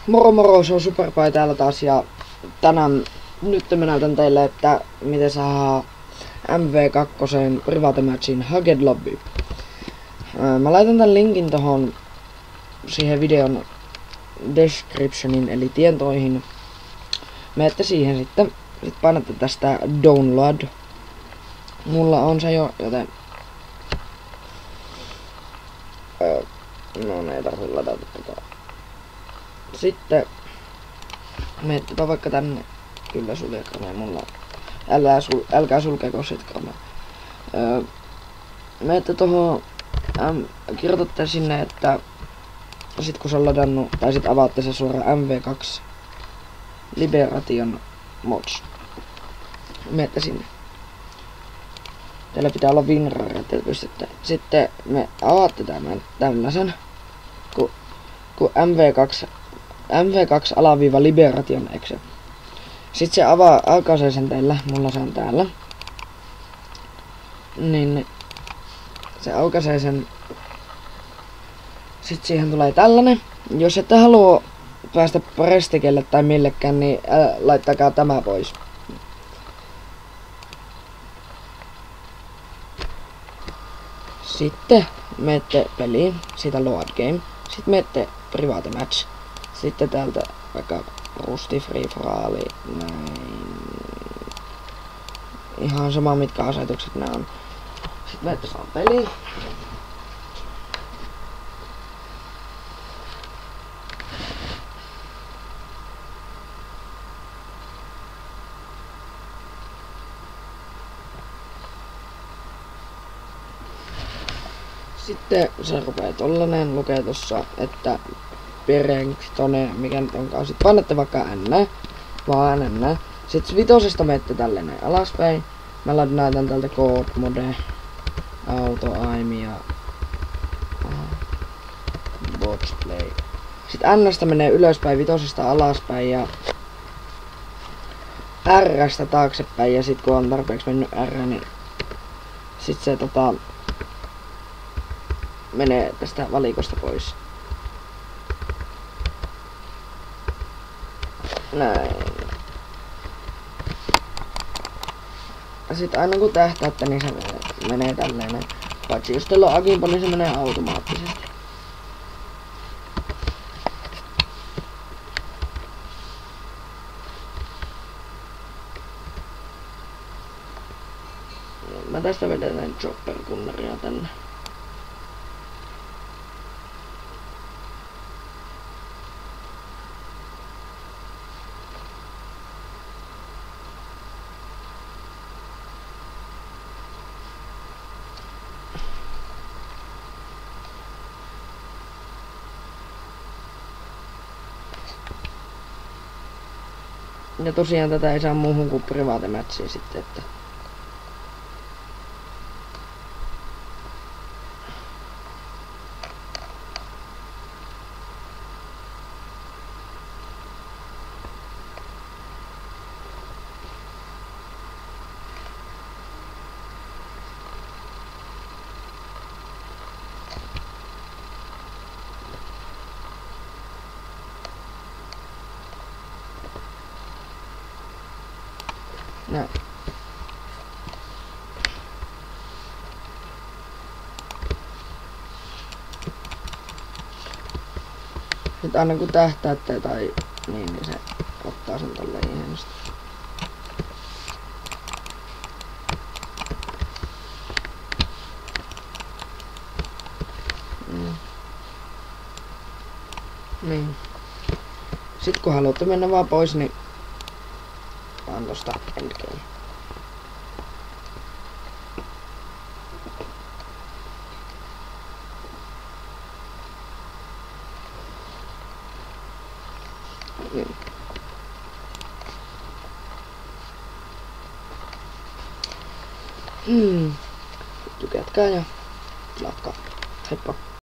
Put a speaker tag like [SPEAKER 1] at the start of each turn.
[SPEAKER 1] Moro moro, se on Superpai täällä taas ja tänään nyt mä näytän teille, että miten saa MV2 Private Matchin Hugged Lobby. Mä laitan tän linkin tohon siihen videon descriptionin eli tietoihin. Menette siihen sitten painatte tästä download. Mulla on se jo, joten no ei tarvitse ladata tota. Sitten menettepä vaikka tänne, kyllä suljekaan, mulla älkää sulkeko sitkaan. Menette tohon, kirjoitatte sinne, että sit kun se on ladannut, tai sit avaatte se suoraan MV2 Liberation Mods. Menette sinne. Teillä pitää olla WinRAR, että pystytte. Sitten me avaatte tämän tällaisen, kun MV2 Liberation exe. Sitten se aukaisee sen teillä, mulla se on täällä. Niin se aukaisee sen. Sitten siihen tulee tällainen. Jos ette halua päästä prestikelle tai millekään, niin laittakaa tämä pois. Sitten menette peliin, siitä load game. Sitten menette Private Match. Sitten täältä vaikka Rusty Free for All, näin. Ihan sama mitkä asetukset nää on. Sitten menette saan peliin. Sitten se rupee tollanen, lukee tossa, että Perengtone, mikä nyt onkaan. Sitten painatte vaikka N, vaan N. Sitten vitosesta menette tälleen alaspäin. Mä näytän tältä Code Mode, Auto Aim ja Watch Play. Sitten N:stä menee ylöspäin, vitosesta alaspäin ja R:stä taaksepäin. Ja sit kun on tarpeeksi mennyt R, niin sit se menee tästä valikosta pois. Näin. Ja sit aina kun tähtäätte, niin se menee tälleen. Paitsi jos teillä on Agimpo, niin se menee automaattisesti. Mä tästä vedetään chopper-kunnaria tänne. Ja tosiaan tätä ei saa muuhun kuin Private Matchiin sitten, että näin. Sitten aina kun tähtäätte tai niin se ottaa sen tolleen hienosti. Niin. Sitten kun haluatte mennä vaan pois, niin vaan tosta endgame. Tykätkää ja tilatkaa. Heippa.